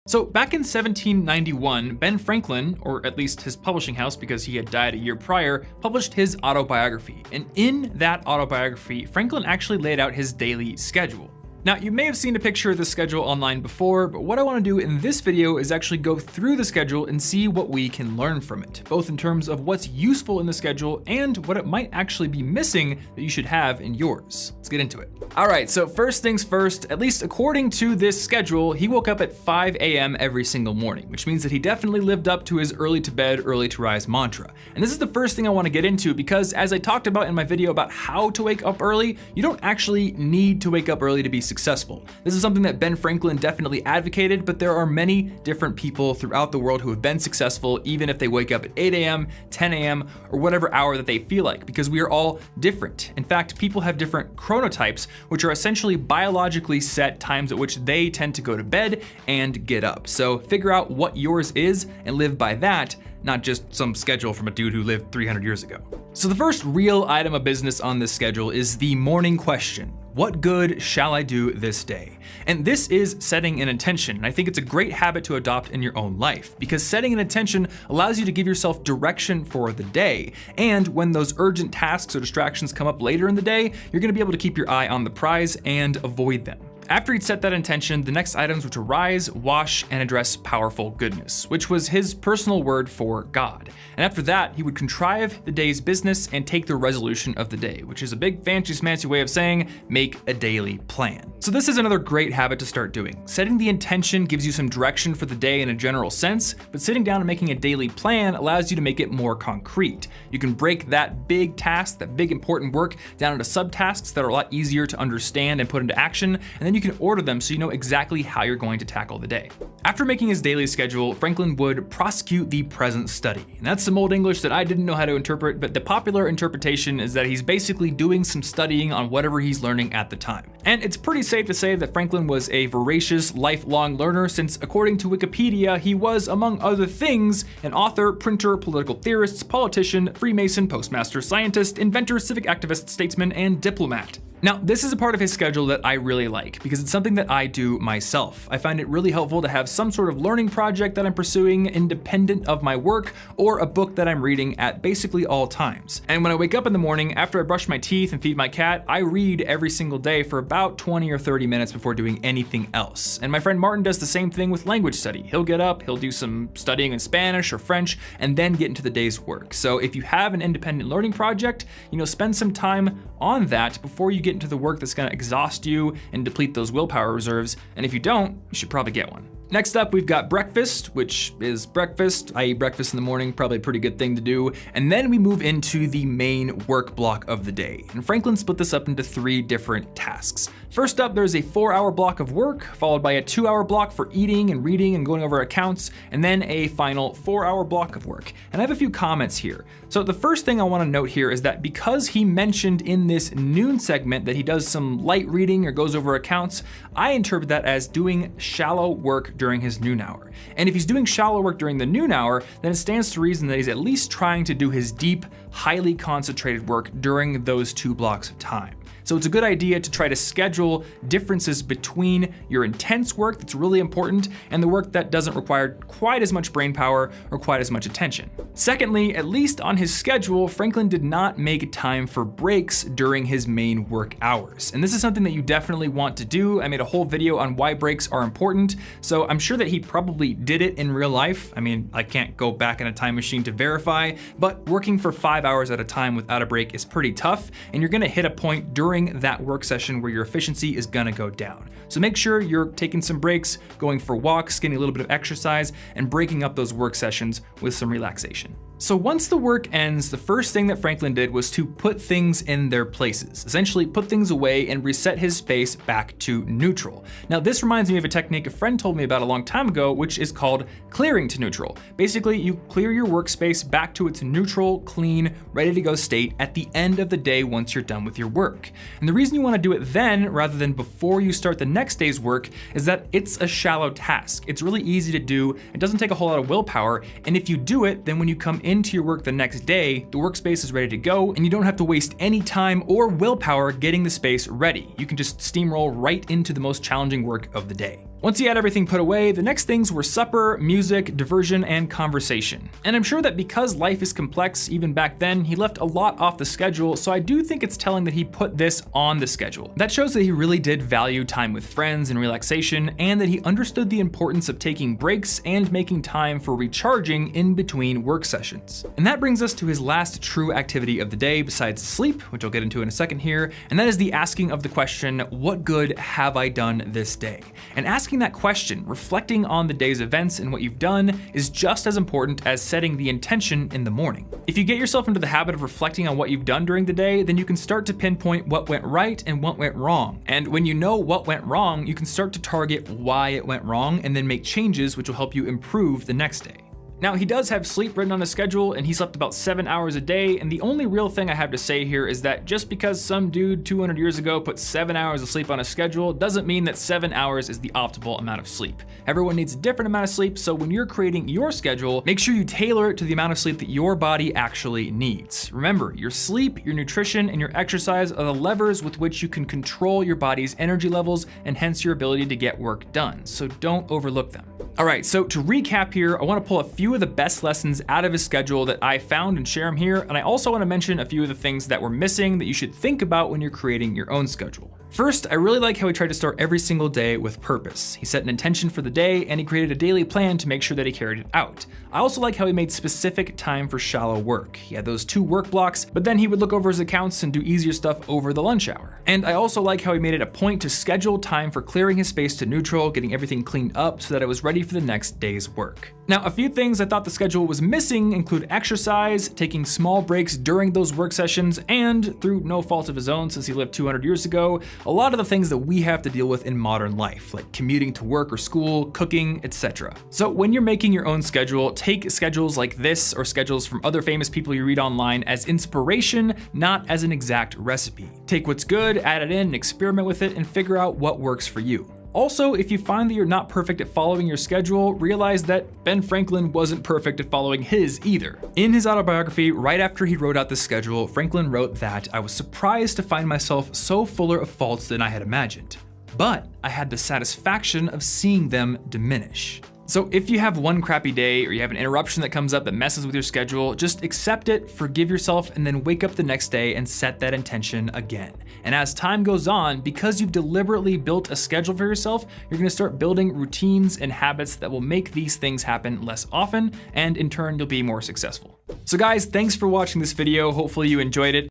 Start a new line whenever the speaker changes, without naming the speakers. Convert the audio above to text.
So back in 1791, Ben Franklin, or at least his publishing house because he had died a year prior, published his autobiography. And in that autobiography, Franklin actually laid out his daily schedule. Now, you may have seen a picture of the schedule online before, but what I want to do in this video is actually go through the schedule and see what we can learn from it, both in terms of what's useful in the schedule and what it might actually be missing that you should have in yours. Let's get into it. All right, so first things first, at least according to this schedule, he woke up at 5 a.m. every single morning, which means that he definitely lived up to his early to bed, early to rise mantra. And this is the first thing I want to get into because as I talked about in my video about how to wake up early, you don't actually need to wake up early to be successful. This is something that Ben Franklin definitely advocated, but there are many different people throughout the world who have been successful even if they wake up at 8 a.m., 10 a.m., or whatever hour that they feel like, because we are all different. In fact, people have different chronotypes, which are essentially biologically set times at which they tend to go to bed and get up. So figure out what yours is and live by that, not just some schedule from a dude who lived 300 years ago. So the first real item of business on this schedule is the morning question. What good shall I do this day? And this is setting an intention. And I think it's a great habit to adopt in your own life because setting an intention allows you to give yourself direction for the day. And when those urgent tasks or distractions come up later in the day, you're gonna be able to keep your eye on the prize and avoid them. After he'd set that intention, the next items were to rise, wash, and address powerful goodness, which was his personal word for God. And after that, he would contrive the day's business and take the resolution of the day, which is a big fancy schmancy way of saying make a daily plan. So this is another great habit to start doing. Setting the intention gives you some direction for the day in a general sense, but sitting down and making a daily plan allows you to make it more concrete. You can break that big task, that big important work, down into subtasks that are a lot easier to understand and put into action, and then you can order them so you know exactly how you're going to tackle the day. After making his daily schedule, Franklin would prosecute the present study. And that's some old English that I didn't know how to interpret, but the popular interpretation is that he's basically doing some studying on whatever he's learning at the time. And it's pretty safe to say that Franklin was a voracious, lifelong learner since according to Wikipedia, he was, among other things, an author, printer, political theorist, politician, Freemason, postmaster, scientist, inventor, civic activist, statesman, and diplomat. Now, this is a part of his schedule that I really like because it's something that I do myself. I find it really helpful to have some sort of learning project that I'm pursuing independent of my work or a book that I'm reading at basically all times. And when I wake up in the morning, after I brush my teeth and feed my cat, I read every single day for about 20 or 30 minutes before doing anything else. And my friend Martin does the same thing with language study. He'll get up, he'll do some studying in Spanish or French, and then get into the day's work. So if you have an independent learning project, spend some time on that before you get into the work that's gonna exhaust you and deplete those willpower reserves. And if you don't, you should probably get one. Next up, we've got breakfast, which is breakfast. I eat breakfast in the morning, probably a pretty good thing to do. And then we move into the main work block of the day. And Franklin split this up into 3 different tasks. First up, there's a 4-hour block of work, followed by a 2-hour block for eating and reading and going over accounts, and then a final 4-hour block of work. And I have a few comments here. So the first thing I want to note here is that because he mentioned in this noon segment that he does some light reading or goes over accounts, I interpret that as doing shallow work during his noon hour. And if he's doing shallow work during the noon hour, then it stands to reason that he's at least trying to do his deep, highly concentrated work during those 2 blocks of time. So it's a good idea to try to schedule differences between your intense work that's really important and the work that doesn't require quite as much brain power or quite as much attention. Secondly, at least on his schedule, Franklin did not make time for breaks during his main work hours. And this is something that you definitely want to do. I made a whole video on why breaks are important, so I'm sure that he probably did it in real life. I mean, I can't go back in a time machine to verify, but working for 5 hours at a time without a break is pretty tough, and you're gonna hit a point during that work session where your efficiency is gonna go down. So make sure you're taking some breaks, going for walks, getting a little bit of exercise, and breaking up those work sessions with some relaxation. So once the work ends, the first thing that Franklin did was to put things in their places, essentially put things away and reset his space back to neutral. Now this reminds me of a technique a friend told me about a long time ago, which is called clearing to neutral. Basically, you clear your workspace back to its neutral, clean, ready to go state at the end of the day once you're done with your work. And the reason you want to do it then rather than before you start the next day's work is that it's a shallow task. It's really easy to do, it doesn't take a whole lot of willpower, and if you do it, then when you come into your work the next day, the workspace is ready to go and you don't have to waste any time or willpower getting the space ready. You can just steamroll right into the most challenging work of the day. Once he had everything put away, the next things were supper, music, diversion, and conversation. And I'm sure that because life is complex, even back then, he left a lot off the schedule, so I do think it's telling that he put this on the schedule. That shows that he really did value time with friends and relaxation, and that he understood the importance of taking breaks and making time for recharging in between work sessions. And that brings us to his last true activity of the day besides sleep, which I'll get into in a second here, and that is the asking of the question, what good have I done this day? And asking that question, reflecting on the day's events and what you've done, is just as important as setting the intention in the morning. If you get yourself into the habit of reflecting on what you've done during the day, then you can start to pinpoint what went right and what went wrong. And when you know what went wrong, you can start to target why it went wrong and then make changes which will help you improve the next day. Now, he does have sleep written on his schedule, and he slept about 7 hours a day, and the only real thing I have to say here is that just because some dude 200 years ago put 7 hours of sleep on his schedule doesn't mean that 7 hours is the optimal amount of sleep. Everyone needs a different amount of sleep, so when you're creating your schedule, make sure you tailor it to the amount of sleep that your body actually needs. Remember, your sleep, your nutrition, and your exercise are the levers with which you can control your body's energy levels and hence your ability to get work done, so don't overlook them. All right, so to recap here, I want to pull a few of the best lessons out of his schedule that I found and share them here, and I also want to mention a few of the things that were missing that you should think about when you're creating your own schedule. First, I really like how he tried to start every single day with purpose. He set an intention for the day, and he created a daily plan to make sure that he carried it out. I also like how he made specific time for shallow work. He had those 2 work blocks, but then he would look over his accounts and do easier stuff over the lunch hour. And I also like how he made it a point to schedule time for clearing his space to neutral, getting everything cleaned up so that it was ready for the next day's work. Now, a few things I thought the schedule was missing include exercise, taking small breaks during those work sessions, and through no fault of his own since he lived 200 years ago, a lot of the things that we have to deal with in modern life, like commuting to work or school, cooking, etc. So when you're making your own schedule, take schedules like this or schedules from other famous people you read online as inspiration, not as an exact recipe. Take what's good, add it in, experiment with it, and figure out what works for you. Also, if you find that you're not perfect at following your schedule, realize that Ben Franklin wasn't perfect at following his either. In his autobiography, right after he wrote out the schedule, Franklin wrote that I was surprised to find myself so fuller of faults than I had imagined, but I had the satisfaction of seeing them diminish. So if you have one crappy day or you have an interruption that comes up that messes with your schedule, just accept it, forgive yourself, and then wake up the next day and set that intention again. And as time goes on, because you've deliberately built a schedule for yourself, you're gonna start building routines and habits that will make these things happen less often, and in turn, you'll be more successful. So guys, thanks for watching this video. Hopefully you enjoyed it.